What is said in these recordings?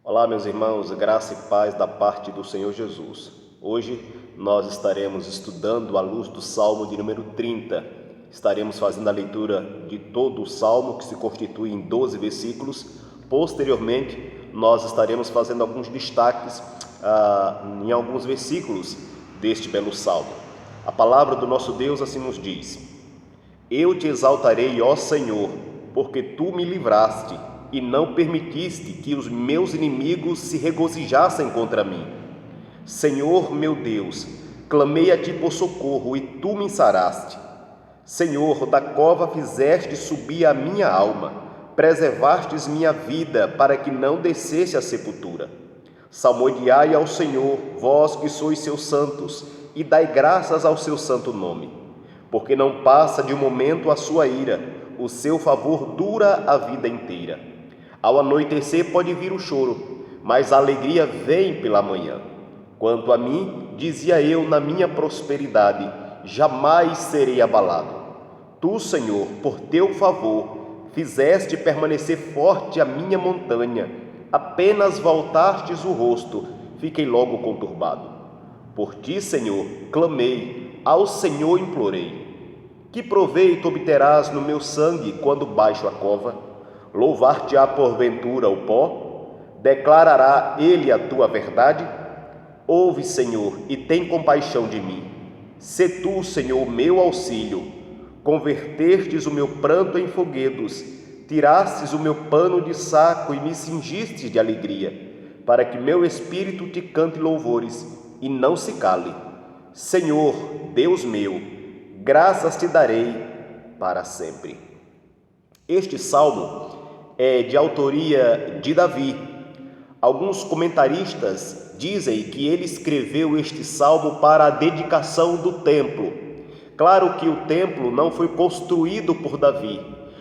Olá, meus irmãos, graça e paz da parte do Senhor Jesus. Hoje nós estaremos estudando à luz do Salmo de número 30. Estaremos fazendo a leitura de todo o Salmo, que se constitui em 12 versículos. Posteriormente, nós estaremos fazendo alguns destaques em alguns versículos deste belo Salmo. A palavra do nosso Deus assim nos diz: Eu te exaltarei, ó Senhor, porque tu me livraste e não permitiste que os meus inimigos se regozijassem contra mim. Senhor meu Deus, clamei a ti por socorro e tu me saraste. Senhor, da cova fizeste subir a minha alma, preservastes minha vida para que não descesse à sepultura. Salmodiai ao Senhor, vós que sois seus santos, e dai graças ao seu santo nome. Porque não passa de um momento a sua ira, o seu favor dura a vida inteira. Ao anoitecer pode vir o choro, mas a alegria vem pela manhã. Quanto a mim, dizia eu na minha prosperidade, jamais serei abalado. Tu, Senhor, por teu favor, fizeste permanecer forte a minha montanha. Apenas voltastes o rosto, fiquei logo conturbado. Por ti, Senhor, clamei, ao Senhor implorei. Que proveito obterás no meu sangue quando baixo a cova? Louvar-te-á porventura o pó? Declarará ele a tua verdade? Ouve, Senhor, e tem compaixão de mim. Sê tu, Senhor, meu auxílio. Convertestes o meu pranto em folguedos, tirastes o meu pano de saco e me cingistes de alegria, para que meu espírito te cante louvores e não se cale. Senhor, Deus meu, graças te darei para sempre. Este salmo é de autoria de Davi. Alguns comentaristas dizem que ele escreveu este salmo para a dedicação do templo. Claro que o templo não foi construído por Davi.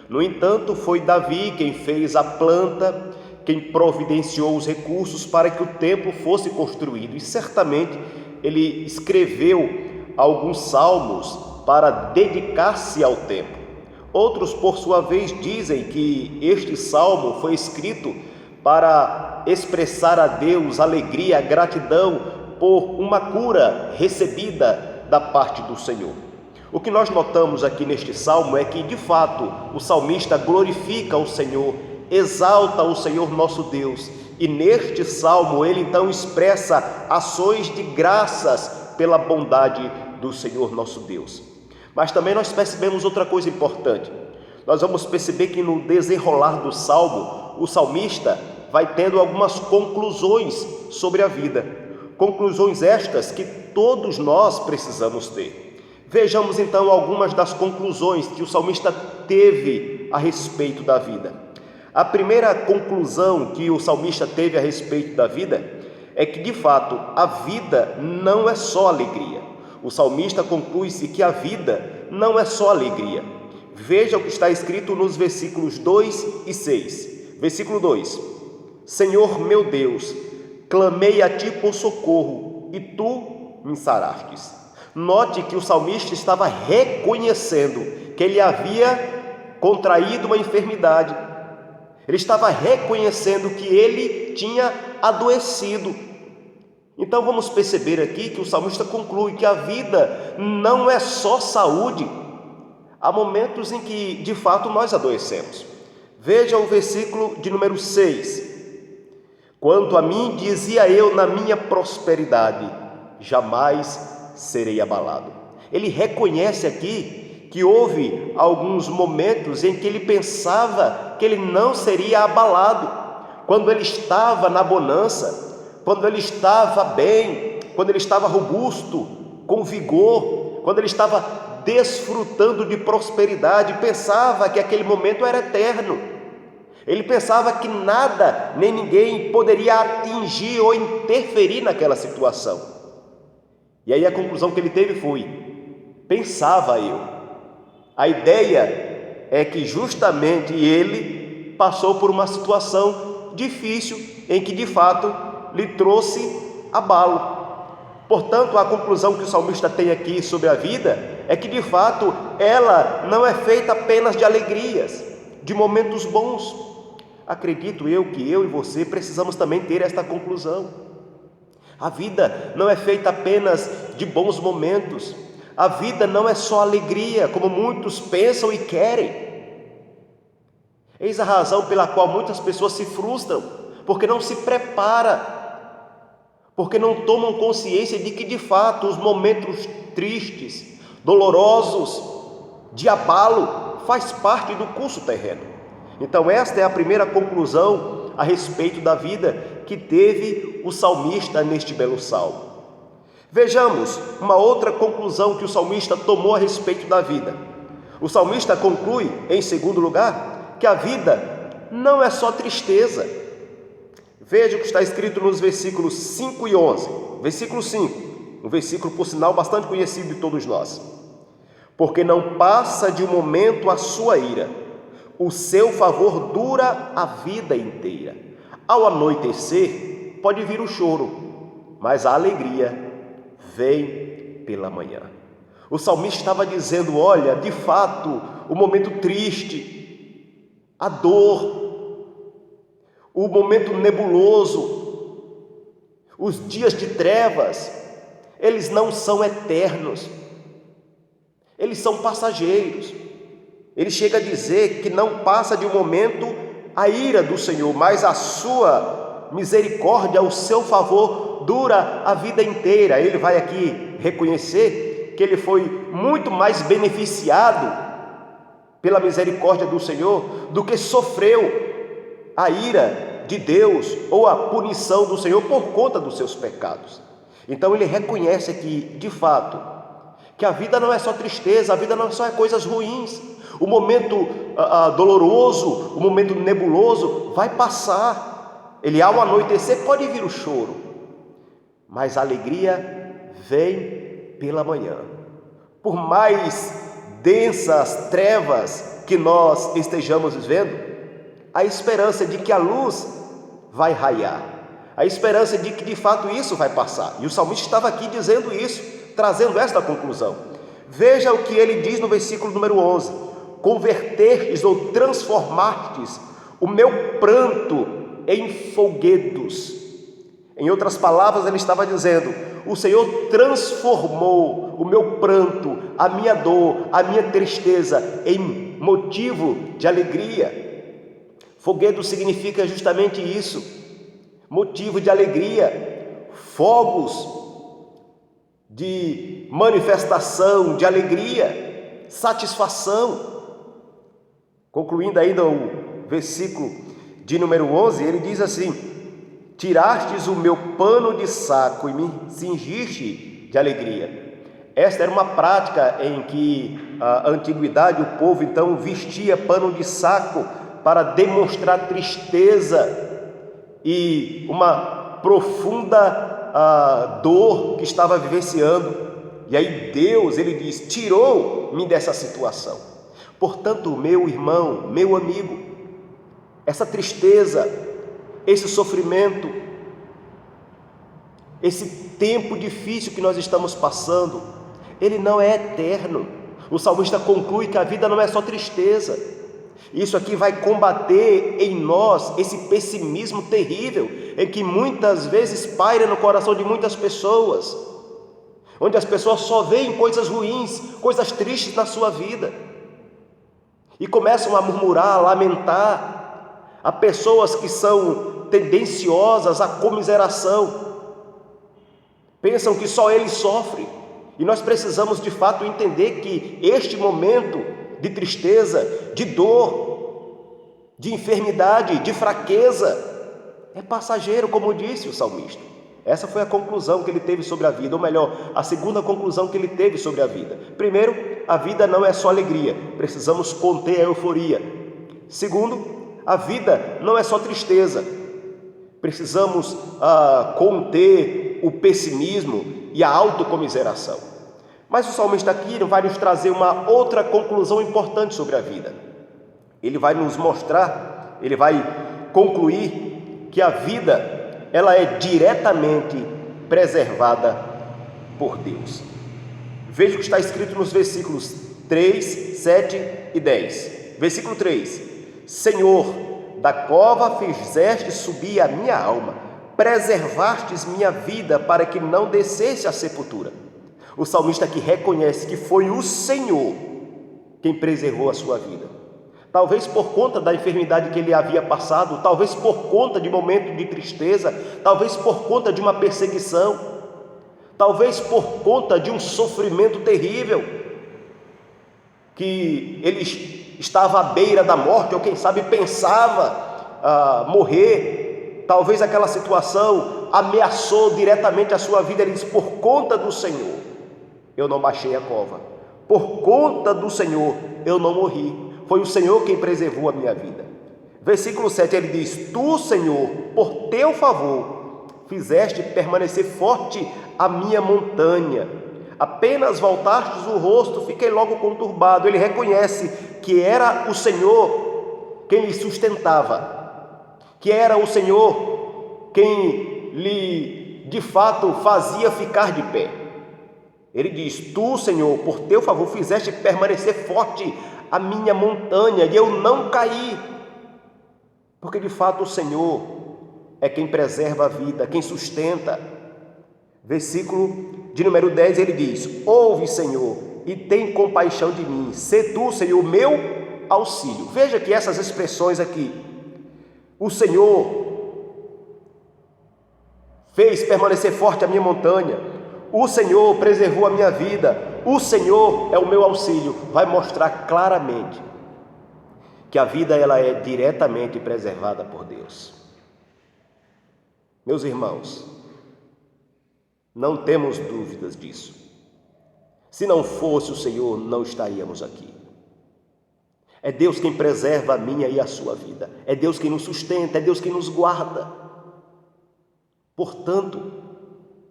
No entanto, foi Davi quem fez a planta, quem providenciou os recursos para que o templo fosse construído. E certamente ele escreveu alguns salmos para dedicar-se ao templo. Outros, por sua vez, dizem que este salmo foi escrito para expressar a Deus alegria, gratidão por uma cura recebida da parte do Senhor. O que nós notamos aqui neste salmo é que, de fato, o salmista glorifica o Senhor, exalta o Senhor nosso Deus, e neste salmo ele então expressa ações de graças pela bondade do Senhor nosso Deus. Mas também nós percebemos outra coisa importante. Nós vamos perceber que no desenrolar do salmo, o salmista vai tendo algumas conclusões sobre a vida. Conclusões estas que todos nós precisamos ter. Vejamos então algumas das conclusões que o salmista teve a respeito da vida. A primeira conclusão que o salmista teve a respeito da vida é que, de fato, a vida não é só alegria. O salmista conclui-se que a vida não é só alegria. Veja o que está escrito nos versículos 2 e 6. Versículo 2: Senhor meu Deus, clamei a ti por socorro, e tu me sarastes. Note que o salmista estava reconhecendo que ele havia contraído uma enfermidade. Ele estava reconhecendo que ele tinha adoecido. Então vamos perceber aqui que o salmista conclui que a vida não é só saúde. Há momentos em que, de fato, nós adoecemos. Veja o versículo de número 6. Quanto a mim, dizia eu na minha prosperidade, jamais serei abalado. Ele reconhece aqui que houve alguns momentos em que ele pensava que ele não seria abalado. Quando ele estava na bonança, quando ele estava bem, quando ele estava robusto, com vigor, quando ele estava desfrutando de prosperidade, pensava que aquele momento era eterno. Ele pensava que nada, nem ninguém poderia atingir ou interferir naquela situação. E aí a conclusão que ele teve foi: pensava eu. A ideia é que justamente ele passou por uma situação difícil, em que de fato lhe trouxe abalo. Portanto, a conclusão que o salmista tem aqui sobre a vida é que, de fato, ela não é feita apenas de alegrias, de momentos bons. acredito eu que eu e você precisamos também ter esta conclusão. A vida não é feita apenas de bons momentos. A vida não é só alegria, como muitos pensam e querem. Eis a razão pela qual muitas pessoas se frustram, porque não se preparam, porque não tomam consciência de que de fato os momentos tristes, dolorosos, de abalo, faz parte do curso terreno. Então esta é a primeira conclusão a respeito da vida que teve o salmista neste belo salmo. Vejamos uma outra conclusão que o salmista tomou a respeito da vida. O salmista conclui, em segundo lugar, que a vida não é só tristeza. Veja o que está escrito nos versículos 5 e 11. Versículo 5, um versículo por sinal bastante conhecido de todos nós. Porque não passa de um momento a sua ira, o seu favor dura a vida inteira. Ao anoitecer pode vir o choro, mas a alegria vem pela manhã. O salmista estava dizendo, olha, de fato, o momento triste, a dor, o momento nebuloso, os dias de trevas, eles não são eternos, eles são passageiros. Ele chega a dizer que não passa de um momento a ira do Senhor, mas a sua misericórdia, o seu favor dura a vida inteira. Ele vai aqui reconhecer que ele foi muito mais beneficiado pela misericórdia do Senhor do que sofreu a ira de Deus ou a punição do Senhor por conta dos seus pecados. Então ele reconhece aqui, de fato, que a vida não é só tristeza, a vida não só é coisas ruins. O momento doloroso, o momento nebuloso vai passar. Ele, ao anoitecer, pode vir o choro, mas a alegria vem pela manhã. Por mais densas trevas que nós estejamos vivendo, a esperança de que a luz vai raiar, a esperança de que de fato isso vai passar. E o salmista estava aqui dizendo isso, trazendo esta conclusão. Veja o que ele diz no versículo número 11: convertertes ou transformastes o meu pranto em folguedos. Em outras palavras, ele estava dizendo, o Senhor transformou o meu pranto, a minha dor, a minha tristeza em motivo de alegria. Folguedo significa justamente isso, motivo de alegria, fogos de manifestação, de alegria, satisfação. Concluindo ainda o versículo de número 11, ele diz assim: tirastes o meu pano de saco e me cingiste de alegria. Esta era uma prática em que a antiguidade, o povo então vestia pano de saco para demonstrar tristeza e uma profunda dor que estava vivenciando. E aí Deus, ele diz, tirou-me dessa situação. Portanto, meu irmão, meu amigo, essa tristeza, esse sofrimento, esse tempo difícil que nós estamos passando, ele não é eterno. O salmista conclui que a vida não é só tristeza. Isso aqui vai combater em nós esse pessimismo terrível em que muitas vezes paira no coração de muitas pessoas, onde as pessoas só veem coisas ruins, coisas tristes na sua vida e começam a murmurar, a lamentar. Há pessoas que são tendenciosas à comiseração, pensam que só eles sofrem, e nós precisamos de fato entender que este momento de tristeza, de dor, de enfermidade, de fraqueza, é passageiro, como disse o salmista. Essa foi a conclusão que ele teve sobre a vida, ou melhor, a segunda conclusão que ele teve sobre a vida. Primeiro, a vida não é só alegria, precisamos conter a euforia. Segundo, a vida não é só tristeza, precisamos conter o pessimismo e a autocomiseração. Mas o salmista aqui vai nos trazer uma outra conclusão importante sobre a vida. Ele vai nos mostrar, ele vai concluir que a vida, ela é diretamente preservada por Deus. Veja o que está escrito nos versículos 3, 7 e 10. Versículo 3: Senhor, da cova fizeste subir a minha alma, preservastes minha vida para que não descesse à sepultura. O salmista aqui reconhece que foi o Senhor quem preservou a sua vida. Talvez por conta da enfermidade que ele havia passado, talvez por conta de momento de tristeza, talvez por conta de uma perseguição, talvez por conta de um sofrimento terrível, que ele estava à beira da morte, ou quem sabe pensava morrer. Talvez aquela situação ameaçou diretamente a sua vida. Ele diz: por conta do Senhor eu não baixei a cova, por conta do Senhor eu não morri. Foi o Senhor quem preservou a minha vida. Versículo 7, ele diz: tu, Senhor, por teu favor, fizeste permanecer forte a minha montanha. Apenas voltastes o rosto, fiquei logo conturbado. Ele reconhece que era o Senhor quem lhe sustentava, que era o Senhor quem lhe, de fato, fazia ficar de pé. Ele diz: tu, Senhor, por teu favor, fizeste permanecer forte a minha montanha, e eu não caí, porque de fato o Senhor é quem preserva a vida, quem sustenta. Versículo de número 10, ele diz: ouve, Senhor, e tem compaixão de mim, sê tu, Senhor, meu auxílio. Veja que essas expressões aqui, o Senhor fez permanecer forte a minha montanha, o Senhor preservou a minha vida, o Senhor é o meu auxílio, vai mostrar claramente que a vida ela é diretamente preservada por Deus. Meus irmãos, não temos dúvidas disso. Se não fosse o Senhor, não estaríamos aqui. É Deus quem preserva a minha e a sua vida. É Deus quem nos sustenta, é Deus quem nos guarda. Portanto,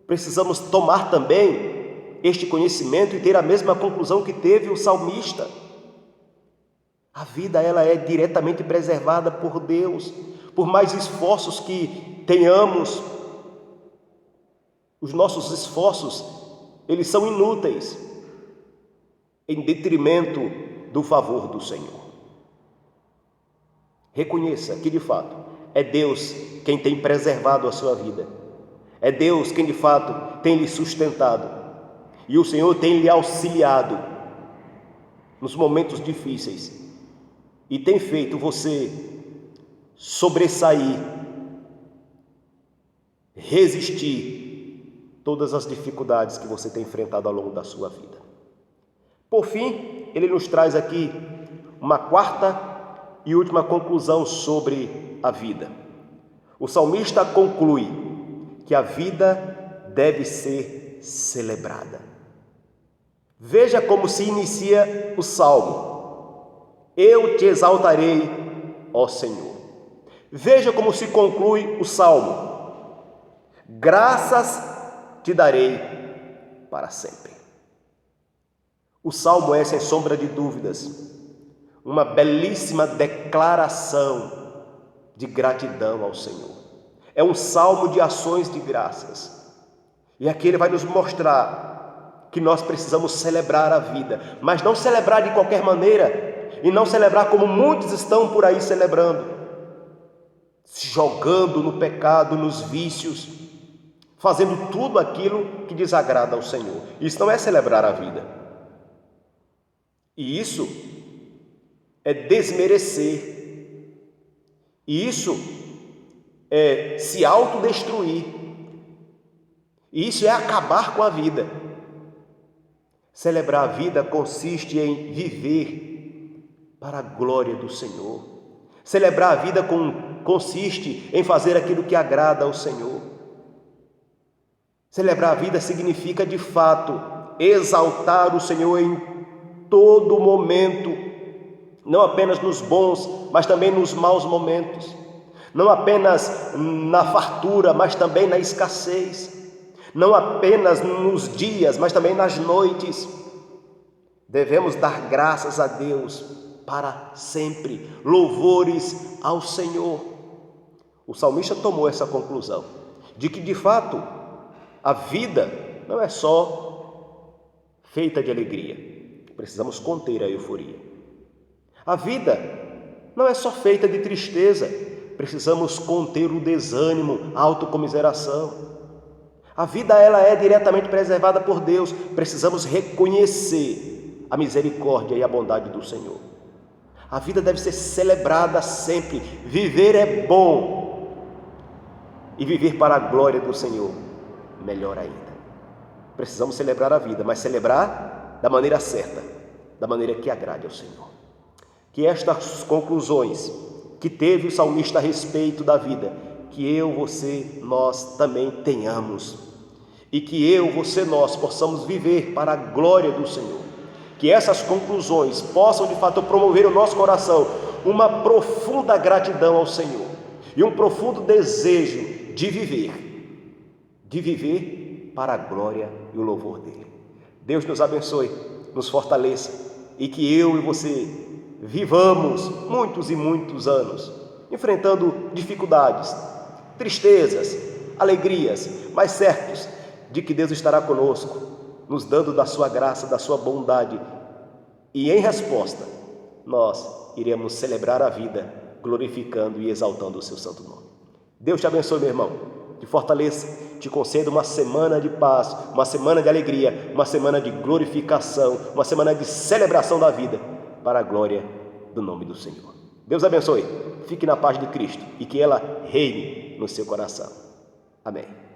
precisamos tomar também este conhecimento e ter a mesma conclusão que teve o salmista. A vida ela é diretamente preservada por Deus. Por mais esforços que tenhamos, os nossos esforços, eles são inúteis em detrimento do favor do Senhor. Reconheça que de fato é Deus quem tem preservado a sua vida. É Deus quem de fato tem lhe sustentado. E o Senhor tem lhe auxiliado nos momentos difíceis e tem feito você sobressair, resistir todas as dificuldades que você tem enfrentado ao longo da sua vida. Por fim, ele nos traz aqui uma quarta e última conclusão sobre a vida. O salmista conclui que a vida deve ser celebrada. Veja como se inicia o salmo: eu te exaltarei, ó Senhor. Veja como se conclui o salmo: graças te darei para sempre. O salmo é, sem sombra de dúvidas, uma belíssima declaração de gratidão ao Senhor. É um salmo de ações de graças. E aqui ele vai nos mostrar que nós precisamos celebrar a vida, mas não celebrar de qualquer maneira, e não celebrar como muitos estão por aí celebrando, se jogando no pecado, nos vícios, fazendo tudo aquilo que desagrada ao Senhor. Isso não é celebrar a vida. E isso é desmerecer. E isso é se autodestruir. E isso é acabar com a vida. Celebrar a vida consiste em viver para a glória do Senhor. Celebrar a vida consiste em fazer aquilo que agrada ao Senhor. Celebrar a vida significa, de fato, exaltar o Senhor em todo momento, não apenas nos bons, mas também nos maus momentos, não apenas na fartura, mas também na escassez, não apenas nos dias, mas também nas noites. Devemos dar graças a Deus para sempre, louvores ao Senhor. O salmista tomou essa conclusão, de que de fato a vida não é só feita de alegria, precisamos conter a euforia. A vida não é só feita de tristeza. Precisamos conter o desânimo, a autocomiseração. A vida ela é diretamente preservada por Deus. Precisamos reconhecer a misericórdia e a bondade do Senhor. A vida deve ser celebrada sempre. Viver é bom. E viver para a glória do Senhor, melhor ainda. Precisamos celebrar a vida, mas celebrar da maneira certa, da maneira que agrade ao Senhor. Que estas conclusões que teve o salmista a respeito da vida, que eu, você, nós também tenhamos. E que eu, você, nós possamos viver para a glória do Senhor. Que essas conclusões possam de fato promover o nosso coração uma profunda gratidão ao Senhor e um profundo desejo de viver para a glória e o louvor dele. Deus nos abençoe, nos fortaleça e que eu e você vivamos muitos e muitos anos enfrentando dificuldades, tristezas, alegrias, mas certos de que Deus estará conosco, nos dando da sua graça, da sua bondade, e em resposta nós iremos celebrar a vida, glorificando e exaltando o seu santo nome. Deus te abençoe, meu irmão, te fortaleça, te conceda uma semana de paz, uma semana de alegria, uma semana de glorificação, uma semana de celebração da vida, para a glória do nome do Senhor. Deus abençoe, fique na paz de Cristo e que ela reine no seu coração. Amém.